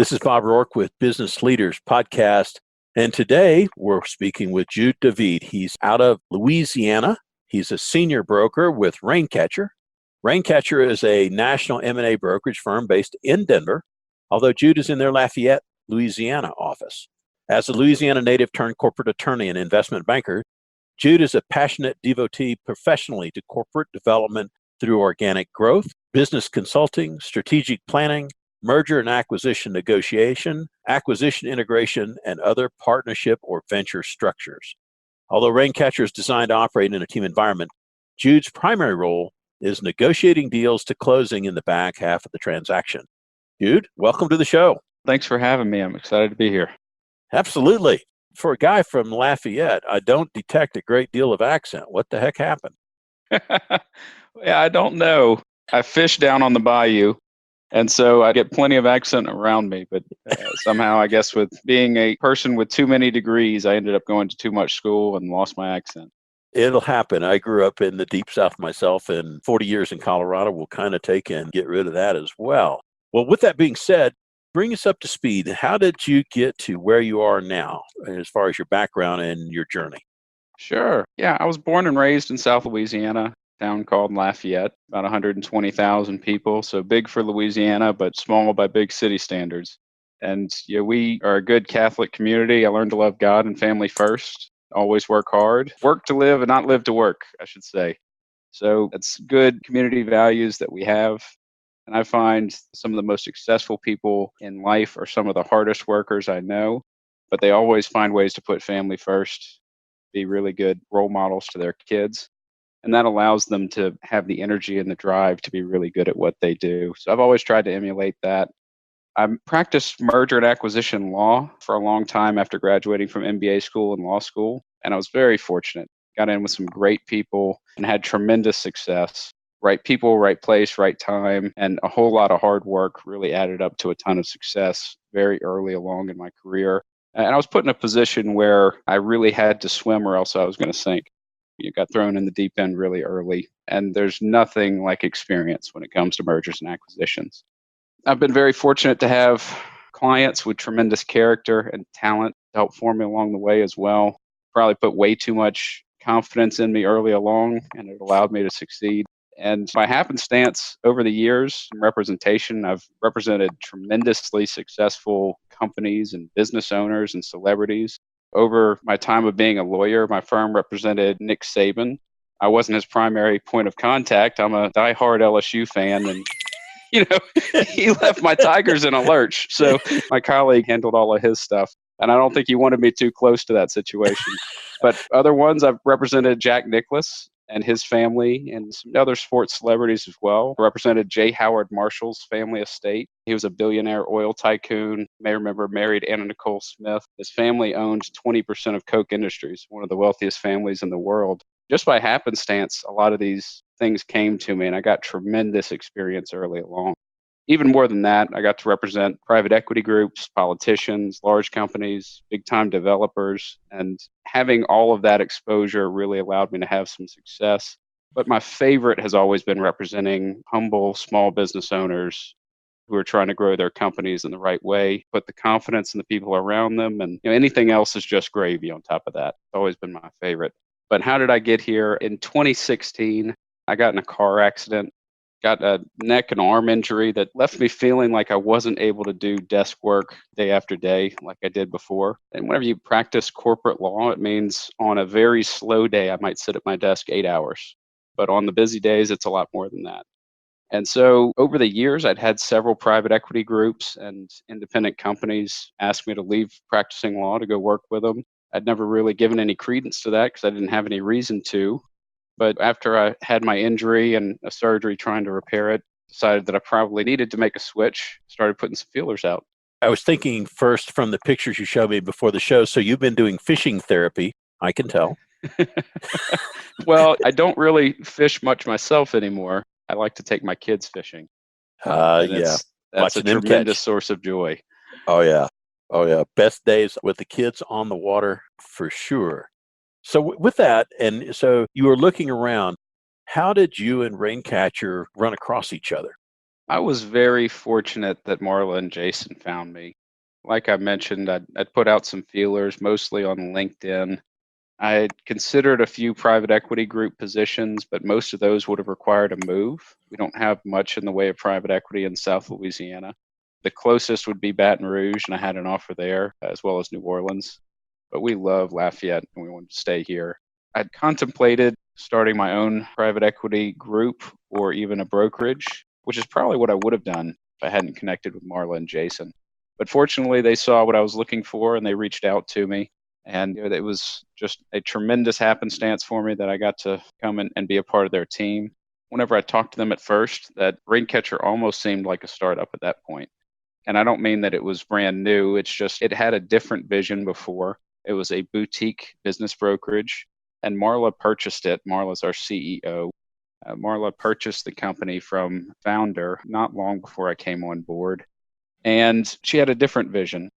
This is Bob Roark with Business Leaders Podcast. And today we're speaking with Jude David. He's out of Louisiana. He's a senior broker with Raincatcher. Raincatcher is a national M&A brokerage firm based in Denver, although Jude is in their Lafayette, Louisiana office. As a Louisiana native turned corporate attorney and investment banker, Jude is a passionate devotee professionally to corporate development through organic growth, business consulting, strategic planning, merger and acquisition negotiation, acquisition integration, and other partnership or venture structures. Although Raincatcher is designed to operate in a team environment, Jude's primary role is negotiating deals to closing in the back half of the transaction. Jude, welcome to the show. Thanks for having me. I'm excited to be here. Absolutely. For a guy from Lafayette, I don't detect a great deal of accent. What the heck happened? Yeah, I don't know. I fish down on the bayou, and so I get plenty of accent around me. But somehow, I guess with being a person with too many degrees, I ended up going to too much school and lost my accent. It'll happen. I grew up in the deep South myself, and 40 years in Colorado will kind of take and get rid of that as well. Well, with that being said, bring us up to speed. How did you get to where you are now as far as your background and your journey? Sure. Yeah, I was born and raised in South Louisiana, a town called Lafayette, about 120,000 people. So big for Louisiana, but small by big city standards. And we are a good Catholic community. I learned to love God and family first. Always work hard, work to live and not live to work, I should say. So it's good community values that we have. And I find some of the most successful people in life are some of the hardest workers I know, but they always find ways to put family first, be really good role models to their kids. And that allows them to have the energy and the drive to be really good at what they do. So I've always tried to emulate that. I practiced merger and acquisition law for a long time after graduating from MBA school and law school. And I was very fortunate. Got in with some great people and had tremendous success. Right people, right place, right time, and a whole lot of hard work really added up to a ton of success very early along in my career. And I was put in a position where I really had to swim or else I was going to sink. You got thrown in the deep end really early, and there's nothing like experience when it comes to mergers and acquisitions. I've been very fortunate to have clients with tremendous character and talent to help form me along the way as well. Probably put way too much confidence in me early along, and it allowed me to succeed. And by happenstance, over the years, representation, I've represented tremendously successful companies and business owners and celebrities. Over my time of being a lawyer, my firm represented Nick Saban. I wasn't his primary point of contact. I'm a diehard LSU fan, and he left my Tigers in a lurch. So my colleague handled all of his stuff. And I don't think he wanted me too close to that situation. But other ones, I've represented Jack Nicklaus and his family and some other sports celebrities as well. I represented J. Howard Marshall's family estate. He was a billionaire oil tycoon. You may remember married Anna Nicole Smith. His family owned 20% of Koch Industries, one of the wealthiest families in the world. Just by happenstance, a lot of these things came to me, and I got tremendous experience early along. Even more than that, I got to represent private equity groups, politicians, large companies, big-time developers, and having all of that exposure really allowed me to have some success. But my favorite has always been representing humble, small business owners who are trying to grow their companies in the right way, put the confidence in the people around them, and anything else is just gravy on top of that. It's always been my favorite. But how did I get here? In 2016, I got in a car accident, got a neck and arm injury that left me feeling like I wasn't able to do desk work day after day like I did before. And whenever you practice corporate law, it means on a very slow day, I might sit at my desk 8 hours. But on the busy days, it's a lot more than that. And so over the years, I'd had several private equity groups and independent companies ask me to leave practicing law to go work with them. I'd never really given any credence to that because I didn't have any reason to. But after I had my injury and a surgery trying to repair it, decided that I probably needed to make a switch, started putting some feelers out. I was thinking first from the pictures you showed me before the show, so you've been doing fishing therapy, I can tell. Well, I don't really fish much myself anymore. I like to take my kids fishing. Yeah. That's a tremendous source of joy. Oh, yeah. Oh, yeah. Best days with the kids on the water for sure. So with that, and so you were looking around, how did you and Raincatcher run across each other? I was very fortunate that Marla and Jason found me. Like I mentioned, I'd put out some feelers, mostly on LinkedIn. I had considered a few private equity group positions, but most of those would have required a move. We don't have much in the way of private equity in South Louisiana. The closest would be Baton Rouge, and I had an offer there, as well as New Orleans. But we love Lafayette, and we wanted to stay here. I'd contemplated starting my own private equity group or even a brokerage, which is probably what I would have done if I hadn't connected with Marla and Jason. But fortunately, they saw what I was looking for and they reached out to me. And it was just a tremendous happenstance for me that I got to come and be a part of their team. Whenever I talked to them at first, that Raincatcher almost seemed like a startup at that point. And I don't mean that it was brand new. It's just it had a different vision before. It was a boutique business brokerage, and Marla purchased it. Marla's our CEO. Marla purchased the company from founder not long before I came on board. And she had a different vision.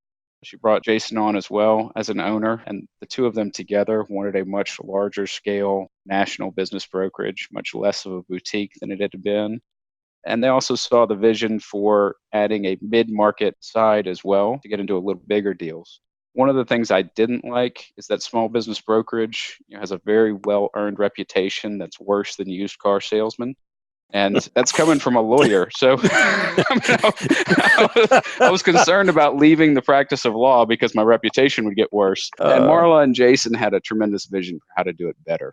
She brought Jason on as well as an owner, and the two of them together wanted a much larger scale national business brokerage, much less of a boutique than it had been. And they also saw the vision for adding a mid-market side as well to get into a little bigger deals. One of the things I didn't like is that small business brokerage has a very well-earned reputation that's worse than used car salesmen. And that's coming from a lawyer. So I was concerned about leaving the practice of law because my reputation would get worse. And Marla and Jason had a tremendous vision for how to do it better.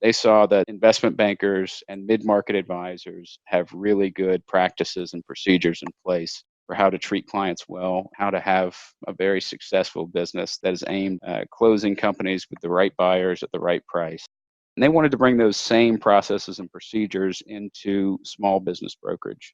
They saw that investment bankers and mid-market advisors have really good practices and procedures in place for how to treat clients well, how to have a very successful business that is aimed at closing companies with the right buyers at the right price. And they wanted to bring those same processes and procedures into small business brokerage.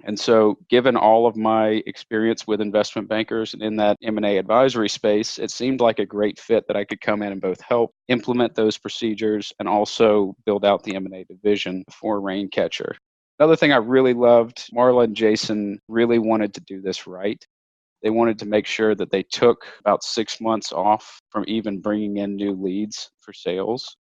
And so, given all of my experience with investment bankers and in that M&A advisory space, it seemed like a great fit that I could come in and both help implement those procedures and also build out the M&A division for Raincatcher. Another thing I really loved, Marla and Jason really wanted to do this right. They wanted to make sure that they took about 6 months off from even bringing in new leads for sales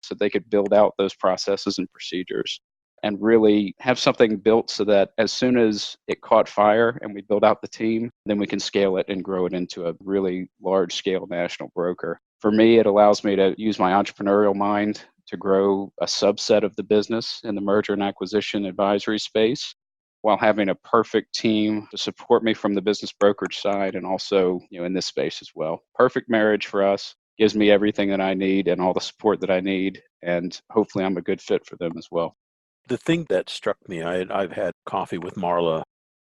so they could build out those processes and procedures and really have something built so that as soon as it caught fire and we build out the team, then we can scale it and grow it into a really large scale national broker. For me, it allows me to use my entrepreneurial mind to grow a subset of the business in the merger and acquisition advisory space while having a perfect team to support me from the business brokerage side and also in this space as well. Perfect marriage for us. Gives me everything that I need and all the support that I need, and hopefully I'm a good fit for them as well. The thing that struck me, I've had coffee with Marla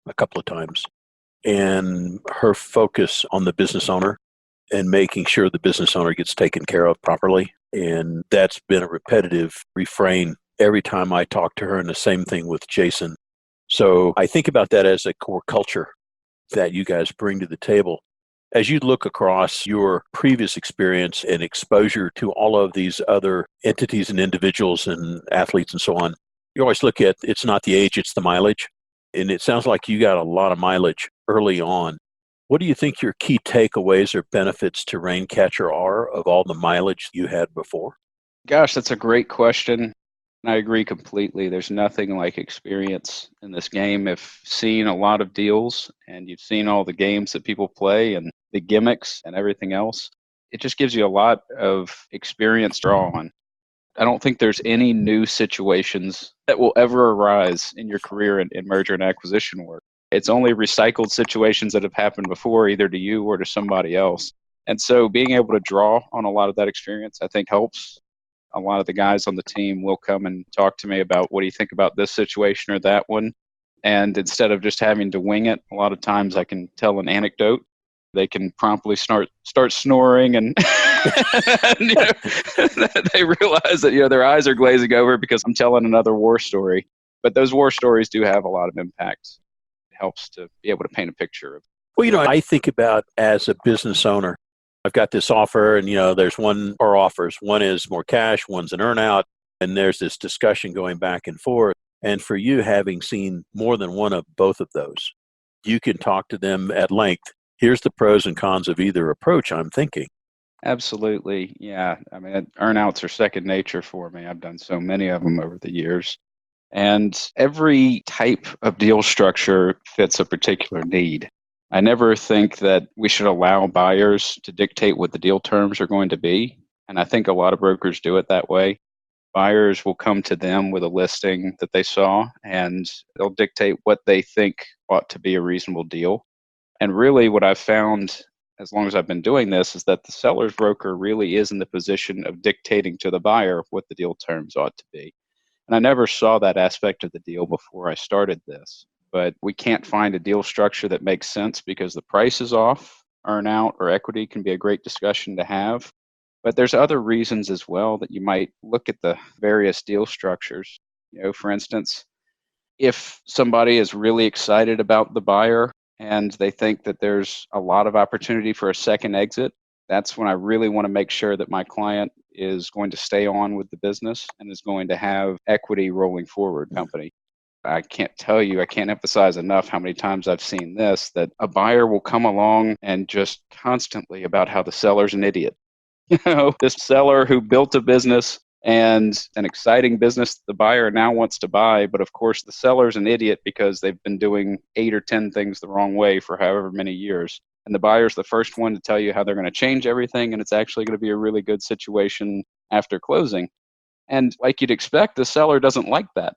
a couple of times, and her focus on the business owner and making sure the business owner gets taken care of properly. And that's been a repetitive refrain every time I talk to her, and the same thing with Jason. So I think about that as a core culture that you guys bring to the table. As you look across your previous experience and exposure to all of these other entities and individuals and athletes and so on, you always look at it's not the age, it's the mileage. And it sounds like you got a lot of mileage early on. What do you think your key takeaways or benefits to Raincatcher are of all the mileage you had before? Gosh, that's a great question. I agree completely. There's nothing like experience in this game. If you've seen a lot of deals and you've seen all the games that people play and the gimmicks and everything else, it just gives you a lot of experience to draw on. I don't think there's any new situations that will ever arise in your career in merger and acquisition work. It's only recycled situations that have happened before, either to you or to somebody else. And so being able to draw on a lot of that experience, I think helps. A lot of the guys on the team will come and talk to me about what do you think about this situation or that one. And instead of just having to wing it, a lot of times I can tell an anecdote. They can promptly start snoring and, and they realize that their eyes are glazing over because I'm telling another war story. But those war stories do have a lot of impact. It helps to be able to paint a picture of. Well, I think about as a business owner, I've got this offer and, there's one or offers. One is more cash, one's an earnout, and there's this discussion going back and forth. And for you, having seen more than one of both of those, you can talk to them at length. Here's the pros and cons of either approach, I'm thinking. Absolutely. Yeah. I mean, earnouts are second nature for me. I've done so many of them over the years. And every type of deal structure fits a particular need. I never think that we should allow buyers to dictate what the deal terms are going to be. And I think a lot of brokers do it that way. Buyers will come to them with a listing that they saw, and they'll dictate what they think ought to be a reasonable deal. And really, what I've found as long as I've been doing this is that the seller's broker really is in the position of dictating to the buyer what the deal terms ought to be. And I never saw that aspect of the deal before I started this. But we can't find a deal structure that makes sense because the price is off. Earn out or equity can be a great discussion to have. But there's other reasons as well that you might look at the various deal structures. For instance, if somebody is really excited about the buyer and they think that there's a lot of opportunity for a second exit, that's when I really want to make sure that my client is going to stay on with the business and is going to have equity rolling forward company. I can't emphasize enough how many times I've seen this, that a buyer will come along and just constantly about how the seller's an idiot. This seller who built a business and an exciting business the buyer now wants to buy, but of course the seller's an idiot because they've been doing 8 or 10 things the wrong way for however many years. And the buyer's the first one to tell you how they're going to change everything, and it's actually going to be a really good situation after closing. And like you'd expect, the seller doesn't like that.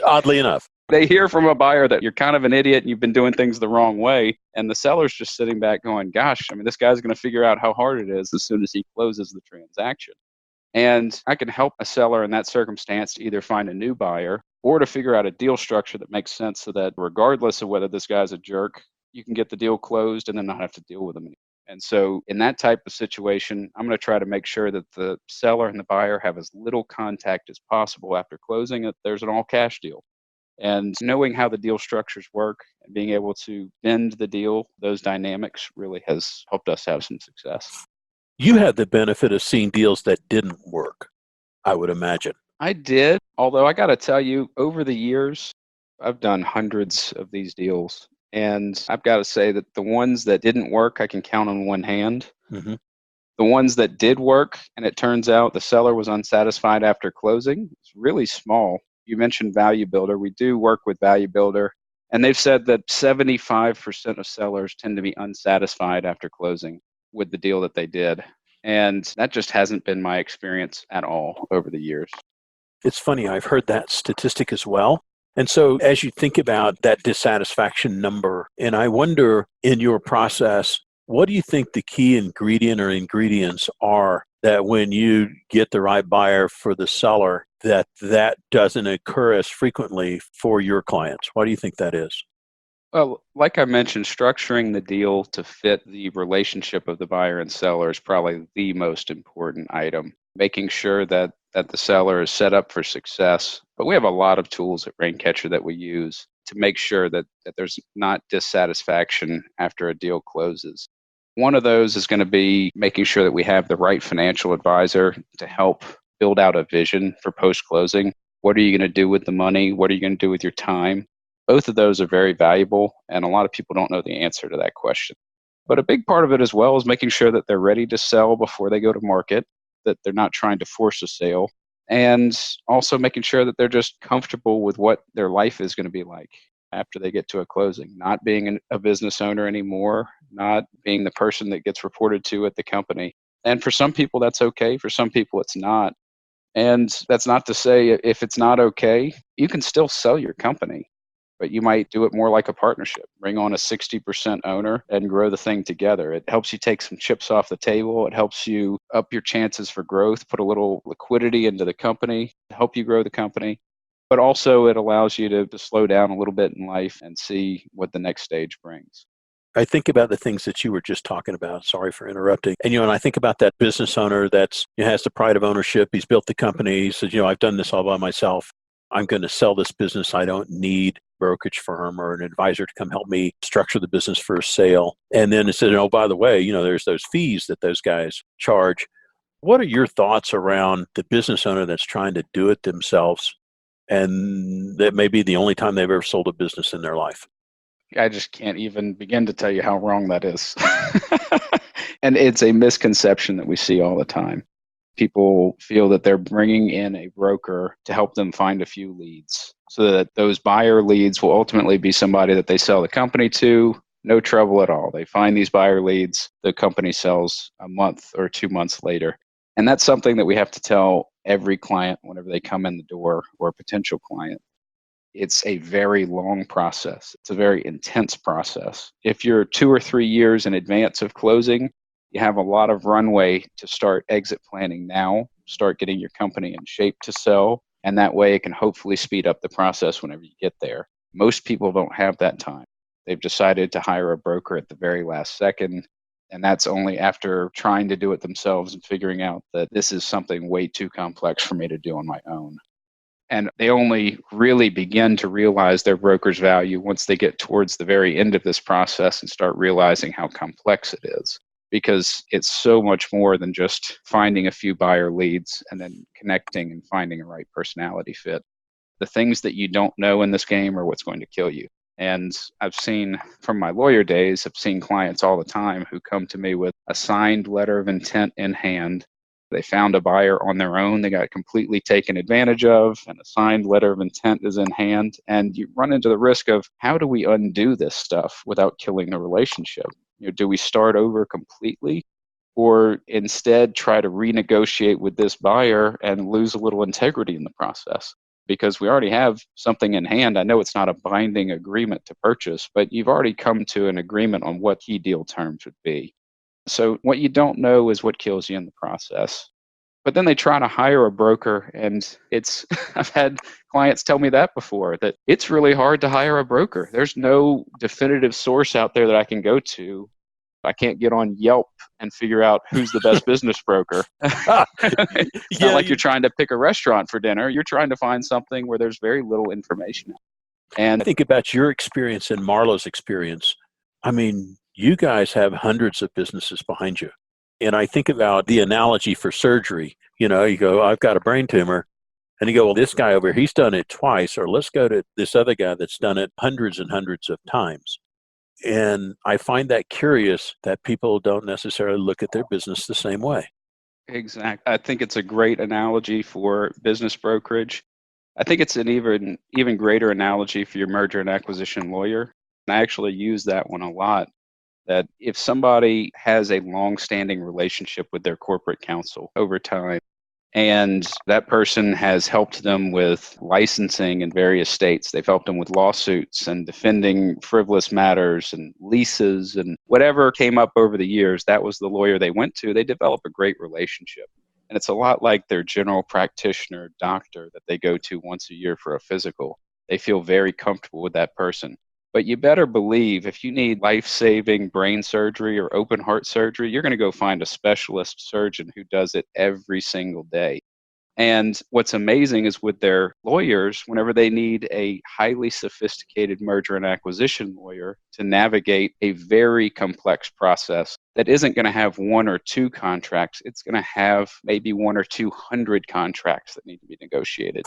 Oddly enough. They hear from a buyer that you're kind of an idiot and you've been doing things the wrong way. And the seller's just sitting back going, gosh, this guy's going to figure out how hard it is as soon as he closes the transaction. And I can help a seller in that circumstance to either find a new buyer or to figure out a deal structure that makes sense so that regardless of whether this guy's a jerk, you can get the deal closed and then not have to deal with him anymore. And so in that type of situation, I'm going to try to make sure that the seller and the buyer have as little contact as possible after closing, that there's an all cash deal. And knowing how the deal structures work and being able to bend the deal, those dynamics really has helped us have some success. You had the benefit of seeing deals that didn't work, I would imagine. I did, although I got to tell you, over the years, I've done hundreds of these deals. And I've got to say that the ones that didn't work, I can count on one hand. Mm-hmm. The ones that did work, and it turns out the seller was unsatisfied after closing, it's really small. You mentioned Value Builder. We do work with Value Builder, and they've said that 75% of sellers tend to be unsatisfied after closing with the deal that they did. And that just hasn't been my experience at all over the years. It's funny, I've heard that statistic as well. And so as you think about that dissatisfaction number, and I wonder in your process, what do you think the key ingredient or ingredients are that when you get the right buyer for the seller, that doesn't occur as frequently for your clients? Why do you think that is? Well, like I mentioned, structuring the deal to fit the relationship of the buyer and seller is probably the most important item. Making sure that the seller is set up for success. But we have a lot of tools at Raincatcher that we use to make sure that there's not dissatisfaction after a deal closes. One of those is going to be making sure that we have the right financial advisor to help build out a vision for post-closing. What are you going to do with the money? What are you going to do with your time? Both of those are very valuable, and a lot of people don't know the answer to that question. But a big part of it as well is making sure that they're ready to sell before they go to market, that they're not trying to force a sale, and also making sure that they're just comfortable with what their life is going to be like after they get to a closing, not being a business owner anymore, not being the person that gets reported to at the company. And for some people, that's okay. For some people, it's not. And that's not to say if it's not okay, you can still sell your company, but you might do it more like a partnership. Bring on a 60% owner and grow the thing together. It helps you take some chips off the table. It helps you up your chances for growth, put a little liquidity into the company, help you grow the company. But also it allows you to slow down a little bit in life and see what the next stage brings. I think about the things that you were just talking about. Sorry for interrupting. And, and I think about that business owner that's has the pride of ownership. He's built the company. He says, I've done this all by myself. I'm going to sell this business. I don't need a brokerage firm or an advisor to come help me structure the business for a sale. And then it said, by the way, there's those fees that those guys charge. What are your thoughts around the business owner that's trying to do it themselves, and that may be the only time they've ever sold a business in their life? I just can't even begin to tell you how wrong that is. And it's a misconception that we see all the time. People feel that they're bringing in a broker to help them find a few leads so that those buyer leads will ultimately be somebody that they sell the company to. No trouble at all. They find these buyer leads, the company sells a month or 2 months later. And that's something that we have to tell every client whenever they come in the door, or a potential client. It's a very long process. It's a very intense process. If you're 2 or 3 years in advance of closing, you have a lot of runway to start exit planning now, start getting your company in shape to sell, and that way it can hopefully speed up the process whenever you get there. Most people don't have that time. They've decided to hire a broker at the very last second, and that's only after trying to do it themselves and figuring out that this is something way too complex for me to do on my own. And they only really begin to realize their broker's value once they get towards the very end of this process and start realizing how complex it is. Because it's so much more than just finding a few buyer leads and then connecting and finding a right personality fit. The things that you don't know in this game are what's going to kill you. And I've seen from my lawyer days, I've seen clients all the time who come to me with a signed letter of intent in hand. They found a buyer on their own. They got completely taken advantage of, and a signed letter of intent is in hand. And you run into the risk of, how do we undo this stuff without killing the relationship? Do we start over completely, or instead try to renegotiate with this buyer and lose a little integrity in the process? Because we already have something in hand. I know it's not a binding agreement to purchase, but you've already come to an agreement on what key deal terms would be. So what you don't know is what kills you in the process. But then they try to hire a broker, and it's I've had clients tell me that before, that it's really hard to hire a broker. There's no definitive source out there that I can go to. I can't get on Yelp and figure out who's the best business broker. It's not like you're trying to pick a restaurant for dinner. You're trying to find something where there's very little information. And think about your experience and Marlo's experience. I mean, you guys have hundreds of businesses behind you. And I think about the analogy for surgery. You go, I've got a brain tumor. And you go, well, this guy over here, he's done it twice. Or let's go to this other guy that's done it hundreds and hundreds of times. And I find that curious that people don't necessarily look at their business the same way. Exactly. I think it's a great analogy for business brokerage. I think it's an even greater analogy for your merger and acquisition lawyer. And I actually use that one a lot. That if somebody has a long-standing relationship with their corporate counsel over time, and that person has helped them with licensing in various states, they've helped them with lawsuits and defending frivolous matters and leases and whatever came up over the years, that was the lawyer they went to. They develop a great relationship. And it's a lot like their general practitioner doctor that they go to once a year for a physical. They feel very comfortable with that person. But you better believe if you need life-saving brain surgery or open heart surgery, you're going to go find a specialist surgeon who does it every single day. And what's amazing is with their lawyers, whenever they need a highly sophisticated merger and acquisition lawyer to navigate a very complex process that isn't going to have 1 or 2 contracts, it's going to have maybe 100 or 200 contracts that need to be negotiated.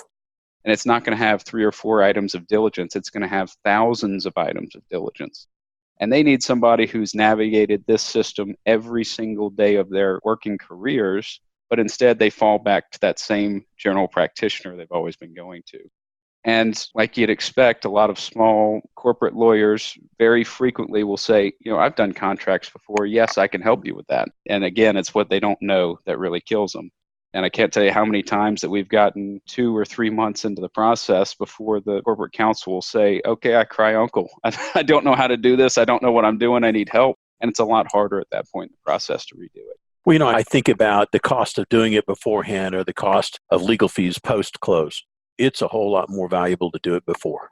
And it's not going to have 3 or 4 items of diligence. It's going to have thousands of items of diligence. And they need somebody who's navigated this system every single day of their working careers, but instead they fall back to that same general practitioner they've always been going to. And like you'd expect, a lot of small corporate lawyers very frequently will say, I've done contracts before. Yes, I can help you with that. And again, it's what they don't know that really kills them. And I can't tell you how many times that we've gotten 2 or 3 months into the process before the corporate counsel will say, okay, I cry uncle. I don't know how to do this. I don't know what I'm doing. I need help. And it's a lot harder at that point in the process to redo it. Well, I think about the cost of doing it beforehand or the cost of legal fees post-close. It's a whole lot more valuable to do it before.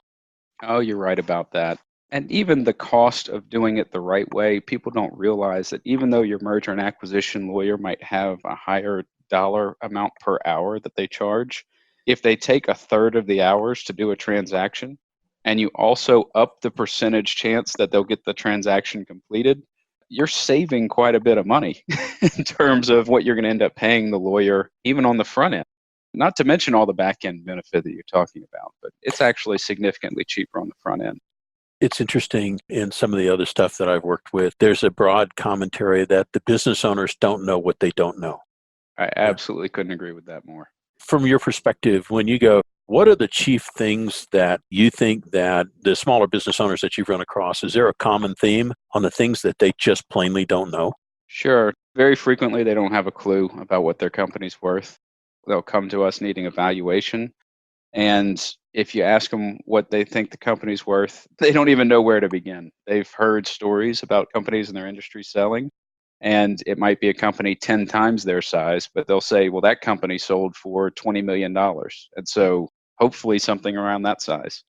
Oh, you're right about that. And even the cost of doing it the right way, people don't realize that even though your merger and acquisition lawyer might have a higher dollar amount per hour that they charge, if they take 1/3 of the hours to do a transaction, and you also up the percentage chance that they'll get the transaction completed, you're saving quite a bit of money in terms of what you're going to end up paying the lawyer, even on the front end. Not to mention all the back end benefit that you're talking about, but it's actually significantly cheaper on the front end. It's interesting in some of the other stuff that I've worked with, there's a broad commentary that the business owners don't know what they don't know. I absolutely couldn't agree with that more. From your perspective, when you go, what are the chief things that you think that the smaller business owners that you've run across, is there a common theme on the things that they just plainly don't know? Sure. Very frequently, they don't have a clue about what their company's worth. They'll come to us needing a valuation. And if you ask them what they think the company's worth, they don't even know where to begin. They've heard stories about companies in their industry selling, and it might be a company 10 times their size, but they'll say, well, that company sold for $20 million. And so hopefully something around that size.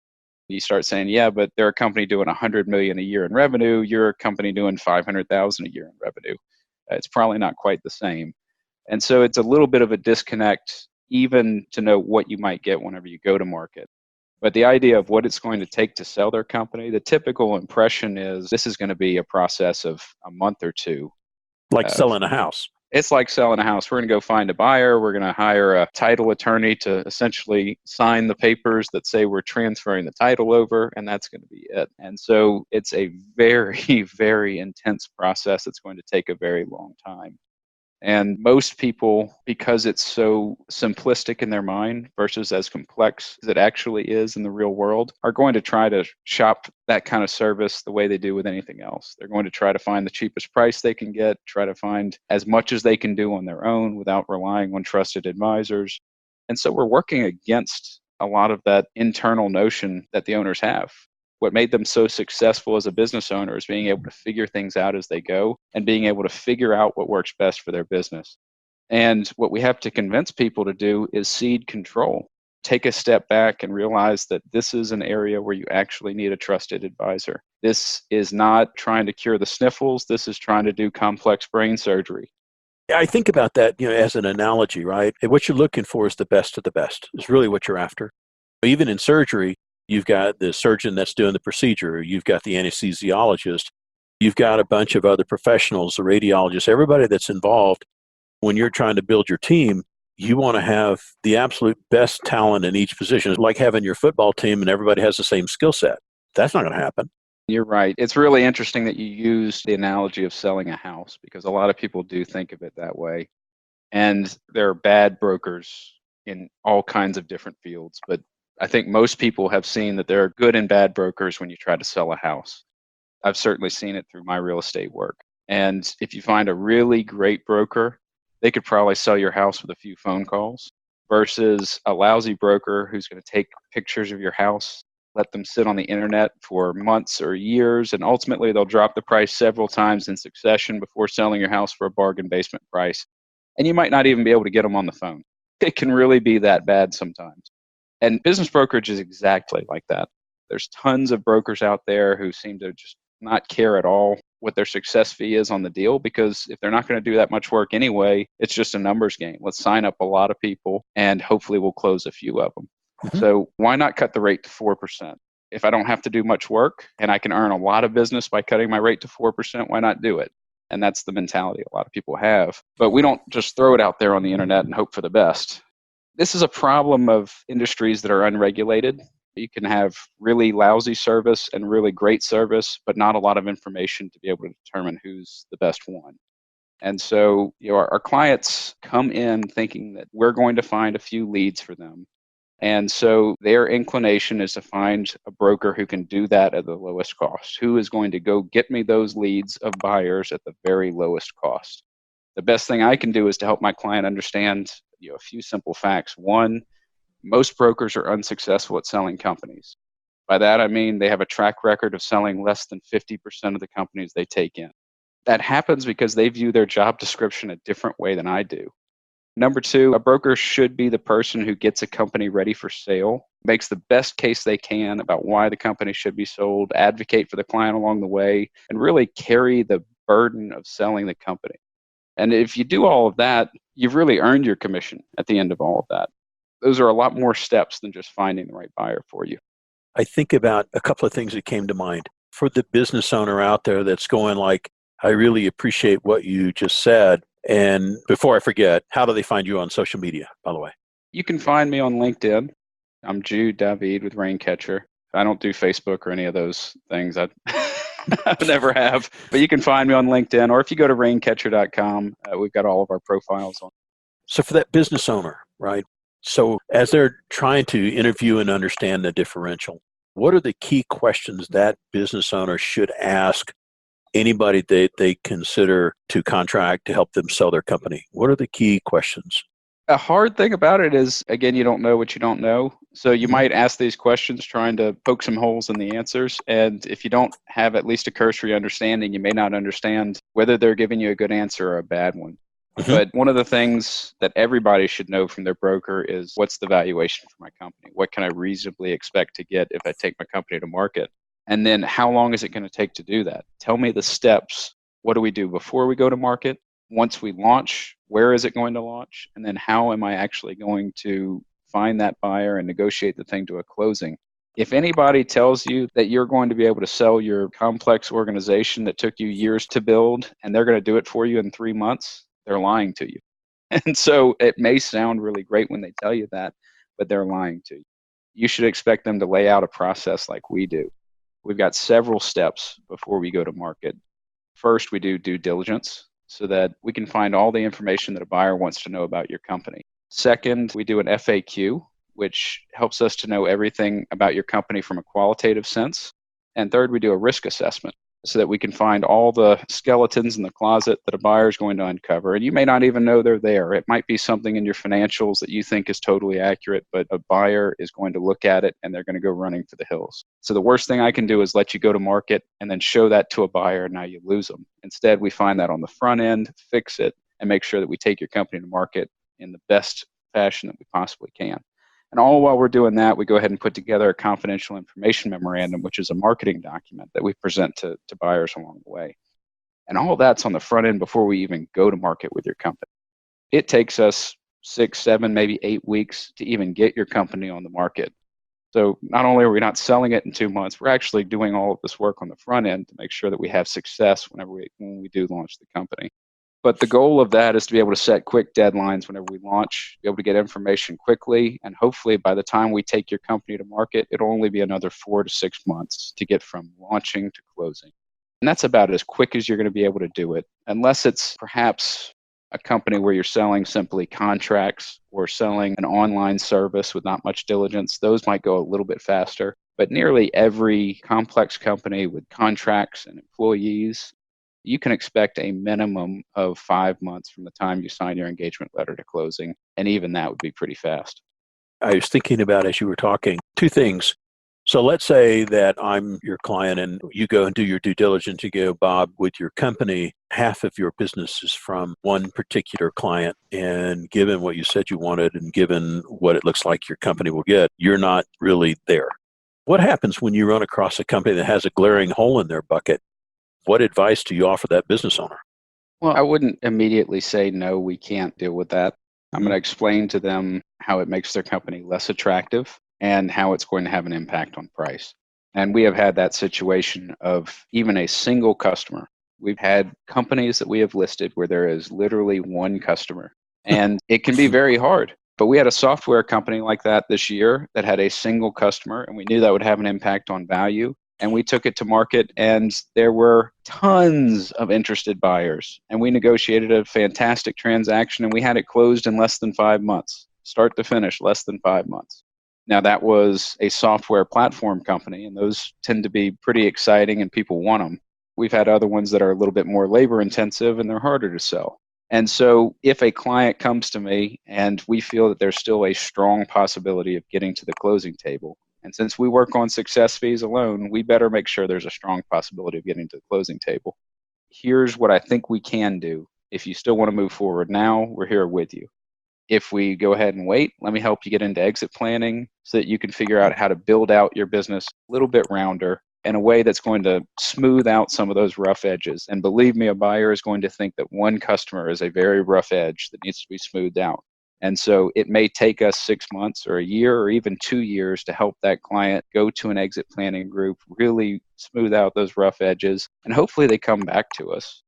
You start saying, yeah, but they're a company doing 100 million a year in revenue. You're a company doing 500,000 a year in revenue. It's probably not quite the same. And so it's a little bit of a disconnect, even to know what you might get whenever you go to market. But the idea of what it's going to take to sell their company, the typical impression is this is going to be a process of a month or two. Like selling a house. It's like selling a house. We're going to go find a buyer. We're going to hire a title attorney to essentially sign the papers that say we're transferring the title over, and that's going to be it. And so it's a very, very intense process. It's going to take a very long time. And most people, because it's so simplistic in their mind versus as complex as it actually is in the real world, are going to try to shop that kind of service the way they do with anything else. They're going to try to find the cheapest price they can get, try to find as much as they can do on their own without relying on trusted advisors. And so we're working against a lot of that internal notion that the owners have. What made them so successful as a business owner is being able to figure things out as they go and being able to figure out what works best for their business. And what we have to convince people to do is cede control. Take a step back and realize that this is an area where you actually need a trusted advisor. This is not trying to cure the sniffles. This is trying to do complex brain surgery. I think about that, as an analogy, right? What you're looking for is the best of the best, is really what you're after. Even in surgery, you've got the surgeon that's doing the procedure. You've got the anesthesiologist. You've got a bunch of other professionals, the radiologists, everybody that's involved. When you're trying to build your team, you want to have the absolute best talent in each position. It's like having your football team and everybody has the same skill set. That's not going to happen. You're right. It's really interesting that you use the analogy of selling a house because a lot of people do think of it that way. And there are bad brokers in all kinds of different fields, but I think most people have seen that there are good and bad brokers when you try to sell a house. I've certainly seen it through my real estate work. And if you find a really great broker, they could probably sell your house with a few phone calls versus a lousy broker who's going to take pictures of your house, let them sit on the internet for months or years, and ultimately they'll drop the price several times in succession before selling your house for a bargain basement price. And you might not even be able to get them on the phone. It can really be that bad sometimes. And business brokerage is exactly like that. There's tons of brokers out there who seem to just not care at all what their success fee is on the deal because if they're not going to do that much work anyway, it's just a numbers game. Let's sign up a lot of people and hopefully we'll close a few of them. Mm-hmm. So why not cut the rate to 4%? If I don't have to do much work and I can earn a lot of business by cutting my rate to 4%, why not do it? And that's the mentality a lot of people have. But we don't just throw it out there on the internet and hope for the best. This is a problem of industries that are unregulated. You can have really lousy service and really great service, but not a lot of information to be able to determine who's the best one. And so our clients come in thinking that we're going to find a few leads for them. And so their inclination is to find a broker who can do that at the lowest cost, who is going to go get me those leads of buyers at the very lowest cost. The best thing I can do is to help my client understand a few simple facts. One, most brokers are unsuccessful at selling companies. By that, I mean they have a track record of selling less than 50% of the companies they take in. That happens because they view their job description a different way than I do. Number two, a broker should be the person who gets a company ready for sale, makes the best case they can about why the company should be sold, advocate for the client along the way, and really carry the burden of selling the company. And if you do all of that, you've really earned your commission at the end of all of that. Those are a lot more steps than just finding the right buyer for you. I think about a couple of things that came to mind. For the business owner out there that's going like, I really appreciate what you just said. And before I forget, how do they find you on social media, by the way? You can find me on LinkedIn. I'm Jude David with Raincatcher. I don't do Facebook or any of those things. I never have. But you can find me on LinkedIn, or if you go to raincatcher.com, we've got all of our profiles on. So for that business owner, right? So as they're trying to interview and understand the differential, what are the key questions that business owner should ask anybody that they consider to contract to help them sell their company? What are the key questions? A hard thing about it is, again, you don't know what you don't know. So you Mhm. might ask these questions trying to poke some holes in the answers. And if you don't have at least a cursory understanding, you may not understand whether they're giving you a good answer or a bad one. Mhm. But one of the things that everybody should know from their broker is, what's the valuation for my company? What can I reasonably expect to get if I take my company to market? And then how long is it going to take to do that? Tell me the steps. What do we do before we go to market? Once we launch, where is it going to launch? And then how am I actually going to find that buyer and negotiate the thing to a closing? If anybody tells you that you're going to be able to sell your complex organization that took you years to build and they're going to do it for you in 3 months, they're lying to you. And so it may sound really great when they tell you that, but they're lying to you. You should expect them to lay out a process like we do. We've got several steps before we go to market. First, we do due diligence so that we can find all the information that a buyer wants to know about your company. Second, we do an FAQ, which helps us to know everything about your company from a qualitative sense. And third, we do a risk assessment so that we can find all the skeletons in the closet that a buyer is going to uncover. And you may not even know they're there. It might be something in your financials that you think is totally accurate, but a buyer is going to look at it and they're going to go running for the hills. So the worst thing I can do is let you go to market and then show that to a buyer and now you lose them. Instead, we find that on the front end, fix it, and make sure that we take your company to market in the best fashion that we possibly can. And all while we're doing that, we go ahead and put together a confidential information memorandum, which is a marketing document that we present to buyers along the way. And all that's on the front end before we even go to market with your company. It takes us 6, 7, maybe 8 weeks to even get your company on the market. So not only are we not selling it in 2 months, we're actually doing all of this work on the front end to make sure that we have success when we do launch the company. But the goal of that is to be able to set quick deadlines whenever we launch, be able to get information quickly, and hopefully by the time we take your company to market, it'll only be another 4 to 6 months to get from launching to closing. And that's about as quick as you're going to be able to do it, unless it's perhaps a company where you're selling simply contracts or selling an online service with not much diligence. Those might go a little bit faster. But nearly every complex company with contracts and employees, you can expect a minimum of 5 months from the time you sign your engagement letter to closing. And even that would be pretty fast. I was thinking about, as you were talking, two things. So let's say that I'm your client and you go and do your due diligence. You go, Bob, with your company, half of your business is from one particular client. And given what you said you wanted and given what it looks like your company will get, you're not really there. What happens when you run across a company that has a glaring hole in their bucket? What advice do you offer that business owner? Well, I wouldn't immediately say, no, we can't deal with that. I'm going to explain to them how it makes their company less attractive and how it's going to have an impact on price. And we have had that situation of even a single customer. We've had companies that we have listed where there is literally one customer, and it can be very hard. But we had a software company like that this year that had a single customer, and we knew that would have an impact on value. And we took it to market, and there were tons of interested buyers. And we negotiated a fantastic transaction, and we had it closed in less than 5 months, start to finish, less than 5 months. Now, that was a software platform company, and those tend to be pretty exciting, and people want them. We've had other ones that are a little bit more labor intensive, and they're harder to sell. And so if a client comes to me and we feel that there's still a strong possibility of getting to the closing table, and since we work on success fees alone, we better make sure there's a strong possibility of getting to the closing table. Here's what I think we can do. If you still want to move forward now, we're here with you. If we go ahead and wait, let me help you get into exit planning so that you can figure out how to build out your business a little bit rounder in a way that's going to smooth out some of those rough edges. And believe me, a buyer is going to think that one customer is a very rough edge that needs to be smoothed out. And so it may take us 6 months or a year or even 2 years to help that client go to an exit planning group, really smooth out those rough edges, and hopefully they come back to us.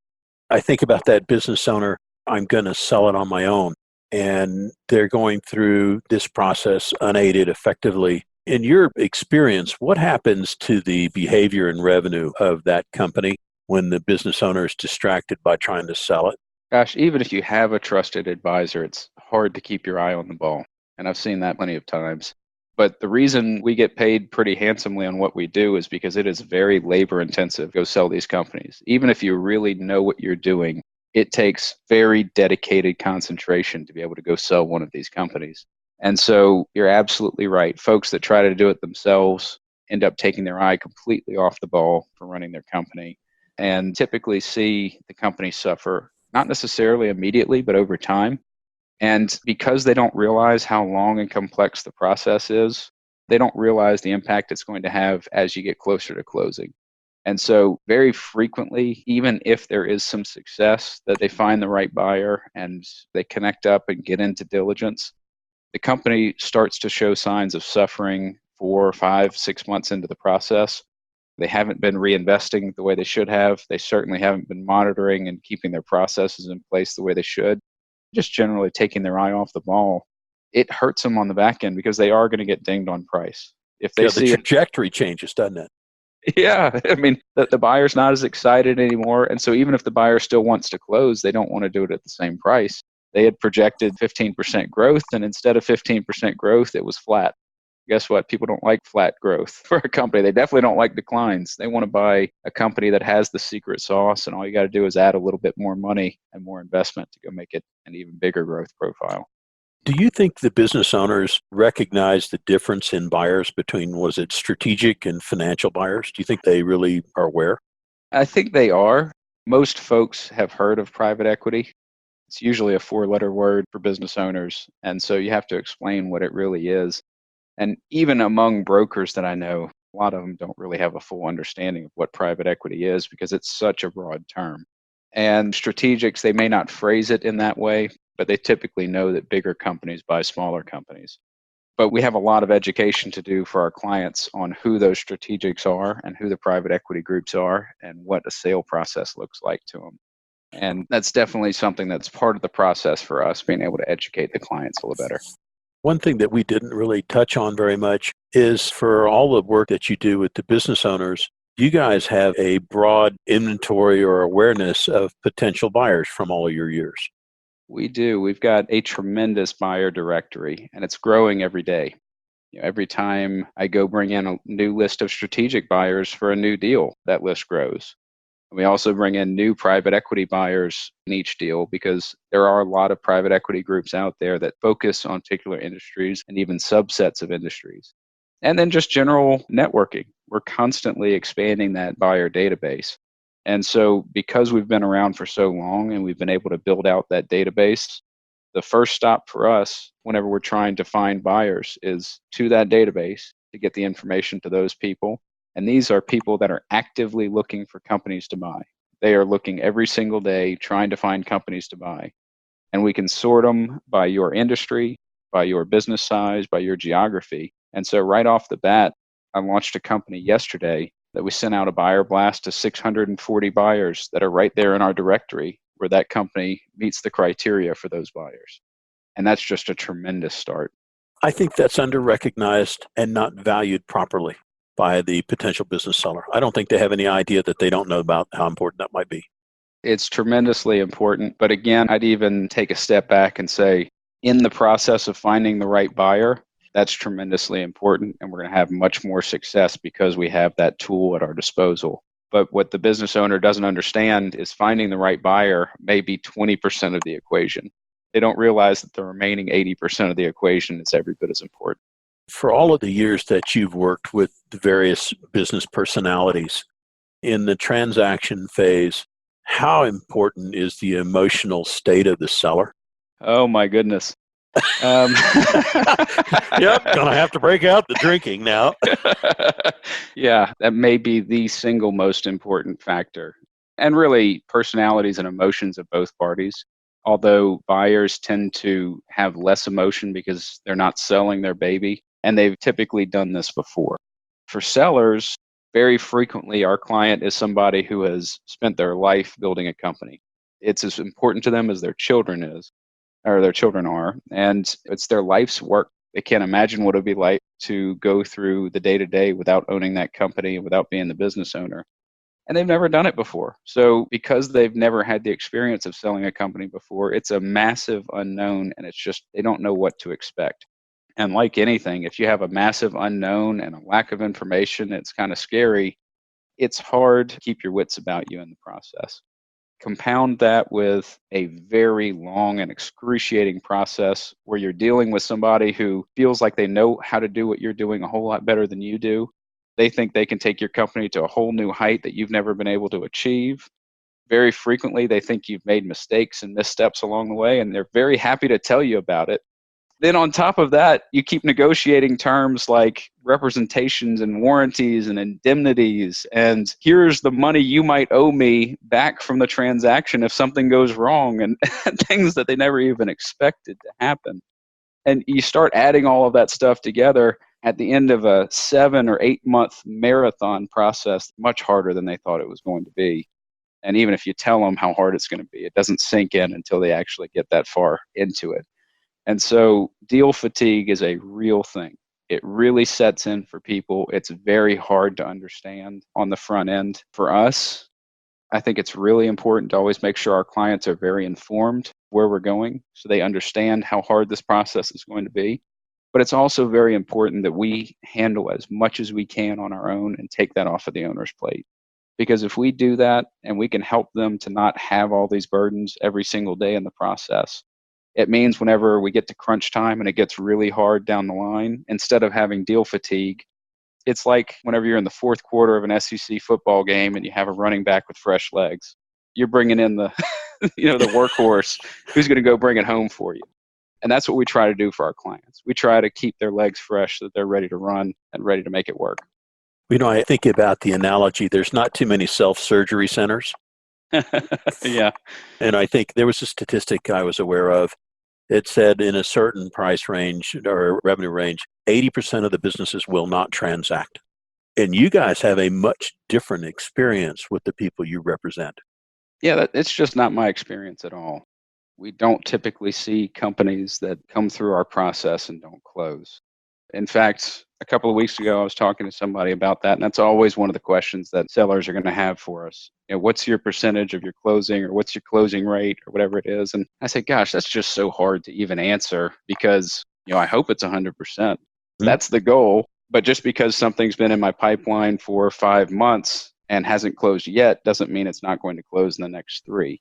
I think about that business owner, I'm going to sell it on my own. And they're going through this process unaided effectively. In your experience, what happens to the behavior and revenue of that company when the business owner is distracted by trying to sell it? Gosh, even if you have a trusted advisor, it's hard to keep your eye on the ball. And I've seen that plenty of times. But the reason we get paid pretty handsomely on what we do is because it is very labor intensive to go sell these companies. Even if you really know what you're doing, it takes very dedicated concentration to be able to go sell one of these companies. And so you're absolutely right. Folks that try to do it themselves end up taking their eye completely off the ball for running their company and typically see the company suffer, not necessarily immediately, but over time. And because they don't realize how long and complex the process is, they don't realize the impact it's going to have as you get closer to closing. And so very frequently, even if there is some success that they find the right buyer and they connect up and get into diligence, the company starts to show signs of suffering 4, 5, 6 months into the process. They haven't been reinvesting the way they should have. They certainly haven't been monitoring and keeping their processes in place the way they should. Just generally taking their eye off the ball. It hurts them on the back end because they are going to get dinged on price. If they see the trajectory changes, doesn't it? Yeah, I mean, the buyer's not as excited anymore. And so even if the buyer still wants to close, they don't want to do it at the same price. They had projected 15% growth, and instead of 15% growth, it was flat. Guess what? People don't like flat growth for a company. They definitely don't like declines. They want to buy a company that has the secret sauce, and all you got to do is add a little bit more money and more investment to go make it an even bigger growth profile. Do you think the business owners recognize the difference in buyers between, was it strategic and financial buyers? Do you think they really are aware? I think they are. Most folks have heard of private equity. It's usually a 4-letter word for business owners, and so you have to explain what it really is. And even among brokers that I know, a lot of them don't really have a full understanding of what private equity is because it's such a broad term. And strategics, they may not phrase it in that way, but they typically know that bigger companies buy smaller companies. But we have a lot of education to do for our clients on who those strategics are and who the private equity groups are and what a sale process looks like to them. And that's definitely something that's part of the process for us, being able to educate the clients a little better. One thing that we didn't really touch on very much is, for all the work that you do with the business owners, you guys have a broad inventory or awareness of potential buyers from all of your years. We do. We've got a tremendous buyer directory, and it's growing every day. Every time I go bring in a new list of strategic buyers for a new deal, that list grows. We also bring in new private equity buyers in each deal because there are a lot of private equity groups out there that focus on particular industries and even subsets of industries. And then just general networking. We're constantly expanding that buyer database. And so because we've been around for so long and we've been able to build out that database, the first stop for us whenever we're trying to find buyers is to that database to get the information to those people. And these are people that are actively looking for companies to buy. They are looking every single day, trying to find companies to buy. And we can sort them by your industry, by your business size, by your geography. And so right off the bat, I launched a company yesterday that we sent out a buyer blast to 640 buyers that are right there in our directory where that company meets the criteria for those buyers. And that's just a tremendous start. I think that's under-recognized and not valued properly by the potential business seller. I don't think they have any idea that they don't know about how important that might be. It's tremendously important. But again, I'd even take a step back and say, in the process of finding the right buyer, that's tremendously important. And we're going to have much more success because we have that tool at our disposal. But what the business owner doesn't understand is finding the right buyer may be 20% of the equation. They don't realize that the remaining 80% of the equation is every bit as important. For all of the years that you've worked with the various business personalities in the transaction phase, how important is the emotional state of the seller? Oh my goodness. Yep, gonna have to break out the drinking now. Yeah, that may be the single most important factor. And really, personalities and emotions of both parties. Although buyers tend to have less emotion because they're not selling their baby, and they've typically done this before. For sellers, very frequently our client is somebody who has spent their life building a company. It's as important to them as their children are, and it's their life's work. They can't imagine what it would be like to go through the day-to-day without owning that company, without being the business owner. and they've never done it before. So because they've never had the experience of selling a company before, it's a massive unknown, and it's just they don't know what to expect. And like anything, if you have a massive unknown and a lack of information, it's kind of scary. It's hard to keep your wits about you in the process. Compound that with a very long and excruciating process where you're dealing with somebody who feels like they know how to do what you're doing a whole lot better than you do. They think they can take your company to a whole new height that you've never been able to achieve. Very frequently, they think you've made mistakes and missteps along the way, and they're very happy to tell you about it. Then on top of that, you keep negotiating terms like representations and warranties and indemnities. And here's the money you might owe me back from the transaction if something goes wrong, and things that they never even expected to happen. And you start adding all of that stuff together at the end of a 7 or 8 month marathon process, much harder than they thought it was going to be. And even if you tell them how hard it's going to be, it doesn't sink in until they actually get that far into it. And so deal fatigue is a real thing. It really sets in for people. It's very hard to understand on the front end. For us, I think it's really important to always make sure our clients are very informed where we're going so they understand how hard this process is going to be. But it's also very important that we handle as much as we can on our own and take that off of the owner's plate. Because if we do that and we can help them to not have all these burdens every single day in the process, it means whenever we get to crunch time and it gets really hard down the line, instead of having deal fatigue, it's like whenever you're in the fourth quarter of an SEC football game and you have a running back with fresh legs. You're bringing in the, the workhorse who's going to go bring it home for you. And that's what we try to do for our clients. We try to keep their legs fresh so that they're ready to run and ready to make it work. I think about the analogy, there's not too many self-surgery centers. Yeah. And I think there was a statistic I was aware of. It said in a certain price range or revenue range, 80% of the businesses will not transact. And you guys have a much different experience with the people you represent. Yeah, it's just not my experience at all. We don't typically see companies that come through our process and don't close. In fact, a couple of weeks ago, I was talking to somebody about that, and that's always one of the questions that sellers are going to have for us. What's your percentage of your closing, or what's your closing rate, or whatever it is? And I say, gosh, that's just so hard to even answer because, I hope it's 100%. Mm-hmm. That's the goal. But just because something's been in my pipeline for 5 months and hasn't closed yet doesn't mean it's not going to close in the next 3.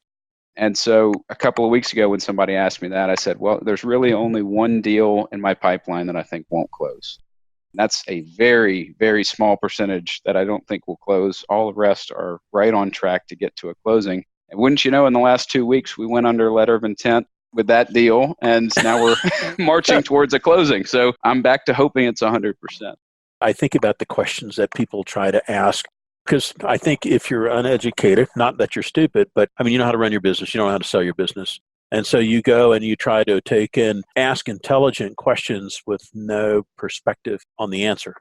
And so a couple of weeks ago when somebody asked me that, I said, well, there's really only one deal in my pipeline that I think won't close. And that's a very, very small percentage that I don't think will close. All the rest are right on track to get to a closing. And wouldn't you know, in the last 2 weeks, we went under letter of intent with that deal, and now we're marching towards a closing. So I'm back to hoping it's 100%. I think about the questions that people try to ask. Because I think if you're uneducated, not that you're stupid, but you know how to run your business, you know how to sell your business. And so you go and you try to ask intelligent questions with no perspective on the answer.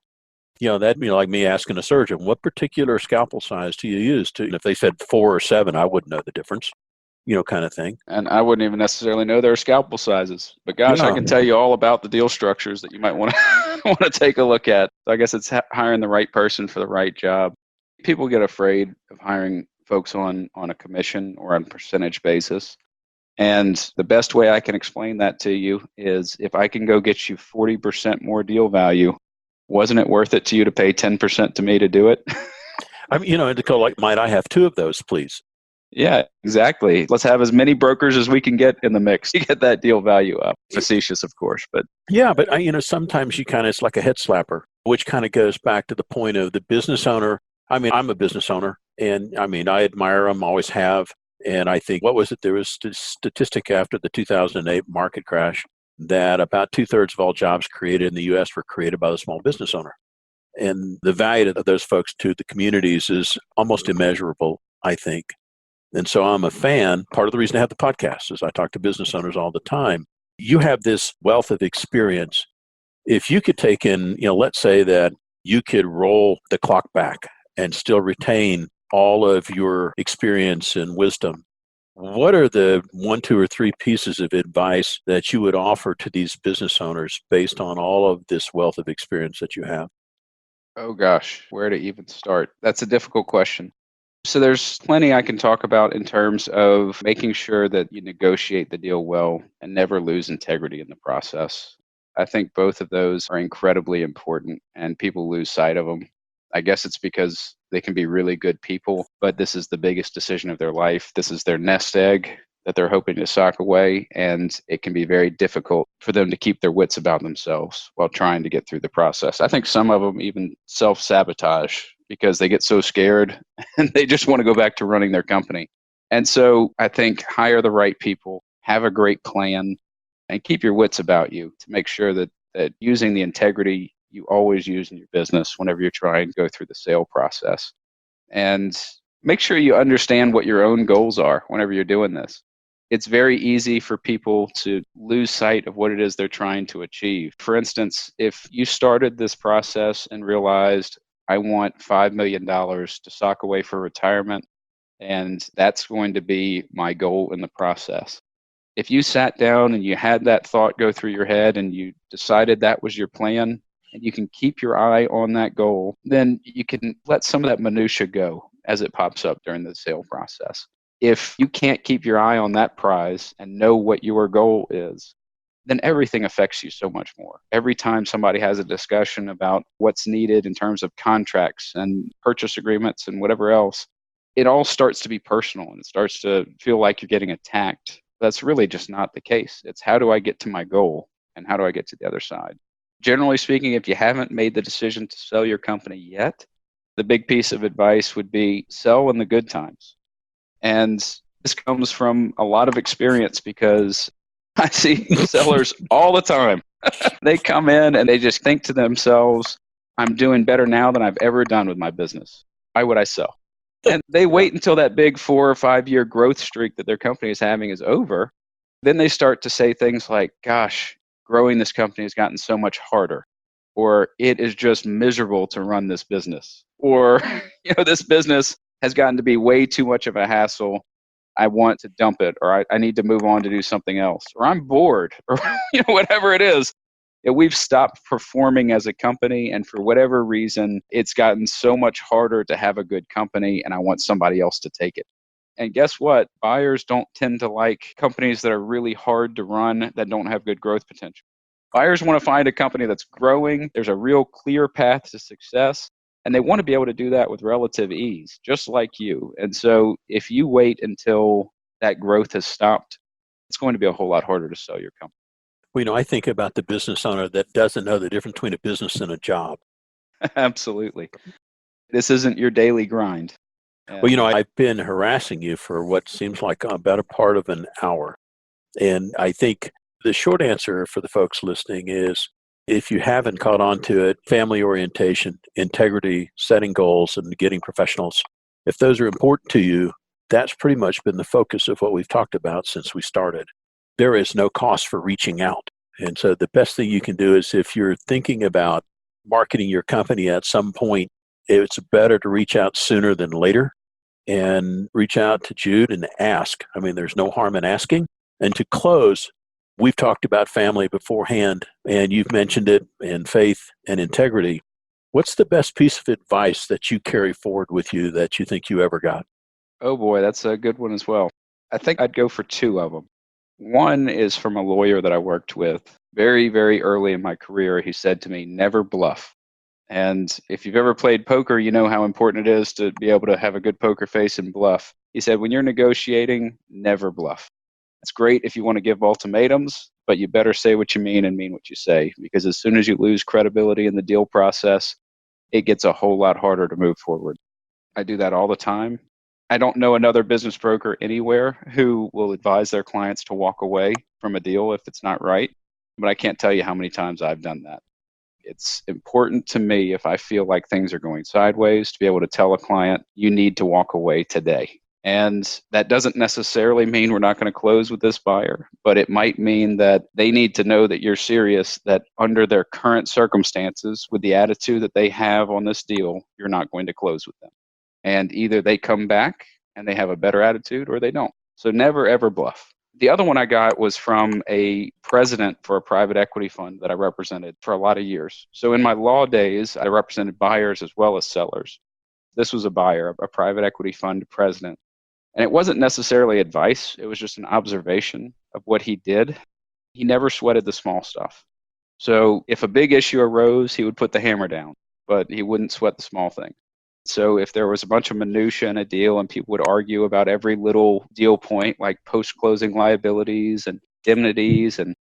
That'd be like me asking a surgeon, what particular scalpel size do you use? If they said 4 or 7, I wouldn't know the difference, kind of thing. And I wouldn't even necessarily know their scalpel sizes. But gosh, I can tell you all about the deal structures that you might want to take a look at. So I guess it's hiring the right person for the right job. People get afraid of hiring folks on a commission or on a percentage basis. And the best way I can explain that to you is if I can go get you 40% more deal value, wasn't it worth it to you to pay 10% to me to do it? And to go like, might I have 2 of those, please? Yeah, exactly. Let's have as many brokers as we can get in the mix to get that deal value up. Facetious, of course, but yeah, but sometimes it's like a head slapper, which kind of goes back to the point of the business owner. I'm a business owner, and I admire them, always have. And I think, what was it? There was a statistic after the 2008 market crash that about 2/3 of all jobs created in the U.S. were created by the small business owner. And the value of those folks to the communities is almost immeasurable, I think. And so I'm a fan. Part of the reason I have the podcast is I talk to business owners all the time. You have this wealth of experience. If you could take in, let's say that you could roll the clock back and still retain all of your experience and wisdom, what are the 1, 2, or 3 pieces of advice that you would offer to these business owners based on all of this wealth of experience that you have? Oh gosh, where to even start? That's a difficult question. So there's plenty I can talk about in terms of making sure that you negotiate the deal well and never lose integrity in the process. I think both of those are incredibly important and people lose sight of them. I guess it's because they can be really good people, but this is the biggest decision of their life. This is their nest egg that they're hoping to sock away, and it can be very difficult for them to keep their wits about themselves while trying to get through the process. I think some of them even self-sabotage because they get so scared and they just want to go back to running their company. And so I think hire the right people, have a great plan, and keep your wits about you to make sure that using the integrity you always use in your business whenever you're trying to go through the sale process. And make sure you understand what your own goals are whenever you're doing this. It's very easy for people to lose sight of what it is they're trying to achieve. For instance, if you started this process and realized, I want $5 million to sock away for retirement, and that's going to be my goal in the process. If you sat down and you had that thought go through your head and you decided that was your plan, and you can keep your eye on that goal, then you can let some of that minutia go as it pops up during the sale process. If you can't keep your eye on that prize and know what your goal is, then everything affects you so much more. Every time somebody has a discussion about what's needed in terms of contracts and purchase agreements and whatever else, it all starts to be personal and it starts to feel like you're getting attacked. That's really just not the case. It's how do I get to my goal and how do I get to the other side? Generally speaking, if you haven't made the decision to sell your company yet, the big piece of advice would be sell in the good times. And this comes from a lot of experience because I see sellers all the time. They come in and they just think to themselves, I'm doing better now than I've ever done with my business. Why would I sell? And they wait until that big 4 or 5 year growth streak that their company is having is over. Then they start to say things like, gosh, growing this company has gotten so much harder, or it is just miserable to run this business, or this business has gotten to be way too much of a hassle. I want to dump it, or I need to move on to do something else, or I'm bored, or whatever it is. We've stopped performing as a company, and for whatever reason, it's gotten so much harder to have a good company, and I want somebody else to take it. And guess what? Buyers don't tend to like companies that are really hard to run, that don't have good growth potential. Buyers want to find a company that's growing, there's a real clear path to success, and they want to be able to do that with relative ease, just like you. And so if you wait until that growth has stopped, it's going to be a whole lot harder to sell your company. Well, I think about the business owner that doesn't know the difference between a business and a job. Absolutely. This isn't your daily grind. Well, I've been harassing you for what seems like about a part of an hour. And I think the short answer for the folks listening is, if you haven't caught on to it, family orientation, integrity, setting goals, and getting professionals, if those are important to you, that's pretty much been the focus of what we've talked about since we started. There is no cost for reaching out. And so the best thing you can do is, if you're thinking about marketing your company at some point, it's better to reach out sooner than later and reach out to Jude and ask. I mean, there's no harm in asking. And to close, we've talked about family beforehand, and you've mentioned it, and faith and integrity. What's the best piece of advice that you carry forward with you that you think you ever got? Oh boy, that's a good one as well. I think I'd go for 2 of them. One is from a lawyer that I worked with very, very early in my career. He said to me, never bluff. And if you've ever played poker, you know how important it is to be able to have a good poker face and bluff. He said, when you're negotiating, never bluff. It's great if you want to give ultimatums, but you better say what you mean and mean what you say, because as soon as you lose credibility in the deal process, it gets a whole lot harder to move forward. I do that all the time. I don't know another business broker anywhere who will advise their clients to walk away from a deal if it's not right, but I can't tell you how many times I've done that. It's important to me, if I feel like things are going sideways, to be able to tell a client, you need to walk away today. And that doesn't necessarily mean we're not going to close with this buyer, but it might mean that they need to know that you're serious, that under their current circumstances, with the attitude that they have on this deal, you're not going to close with them. And either they come back and they have a better attitude, or they don't. So never, ever bluff. The other one I got was from a president for a private equity fund that I represented for a lot of years. So in my law days, I represented buyers as well as sellers. This was a buyer, a private equity fund president. And it wasn't necessarily advice. It was just an observation of what he did. He never sweated the small stuff. So if a big issue arose, he would put the hammer down, but he wouldn't sweat the small thing. So if there was a bunch of minutia in a deal and people would argue about every little deal point, like post-closing liabilities and indemnities and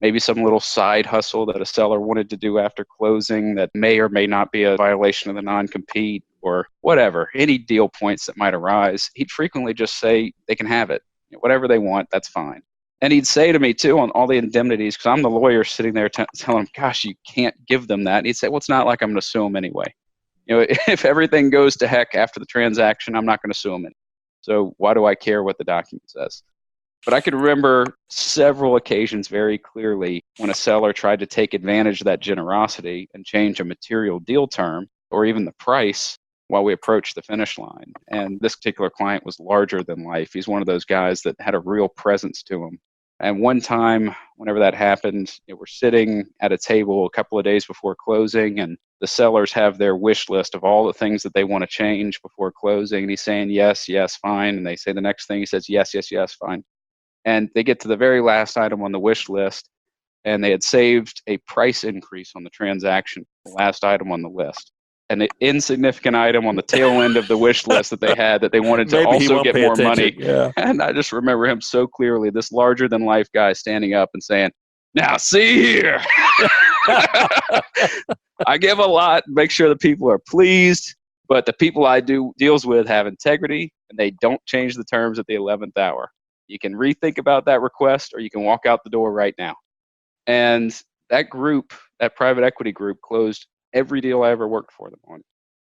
maybe some little side hustle that a seller wanted to do after closing that may or may not be a violation of the non-compete or whatever, any deal points that might arise, he'd frequently just say they can have it. Whatever they want, that's fine. And he'd say to me, too, on all the indemnities, because I'm the lawyer sitting there telling him, gosh, you can't give them that. And he'd say, well, it's not like I'm going to sue them anyway. If everything goes to heck after the transaction, I'm not going to sue them. So why do I care what the document says? But I could remember several occasions very clearly when a seller tried to take advantage of that generosity and change a material deal term or even the price while we approached the finish line. And this particular client was larger than life. He's one of those guys that had a real presence to him. And one time, whenever that happened, we're sitting at a table a couple of days before closing, and the sellers have their wish list of all the things that they want to change before closing. And he's saying, yes, yes, fine. And they say the next thing, he says, yes, yes, yes, fine. And they get to the very last item on the wish list, and they had saved a price increase on the transaction, the last item on the list. An insignificant item on the tail end of the wish list that they had that they wanted to also get more money. Yeah. And I just remember him so clearly, this larger than life guy standing up and saying, now see here, I give a lot, make sure the people are pleased, but the people I do deals with have integrity and they don't change the terms at the 11th hour. You can rethink about that request or you can walk out the door right now. And that group, that private equity group, closed every deal I ever worked for them on.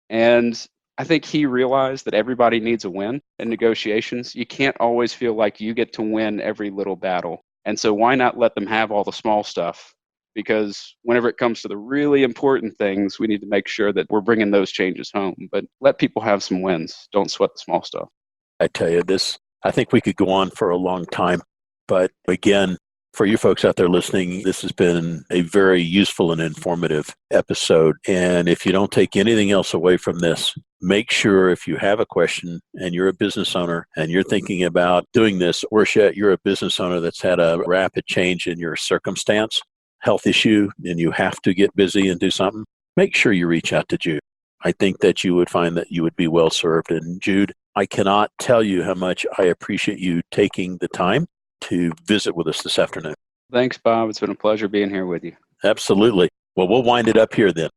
And I think he realized that everybody needs a win in negotiations. You can't always feel like you get to win every little battle. And so why not let them have all the small stuff? Because whenever it comes to the really important things, we need to make sure that we're bringing those changes home. But let people have some wins. Don't sweat the small stuff. I tell you, I think we could go on for a long time. But again, for you folks out there listening, this has been a very useful and informative episode. And if you don't take anything else away from this, make sure if you have a question and you're a business owner and you're thinking about doing this, or yet you're a business owner that's had a rapid change in your circumstance, health issue, and you have to get busy and do something, make sure you reach out to Jude. I think that you would find that you would be well served. And Jude, I cannot tell you how much I appreciate you taking the time to visit with us this afternoon. Thanks, Bob. It's been a pleasure being here with you. Absolutely. Well, we'll wind it up here then.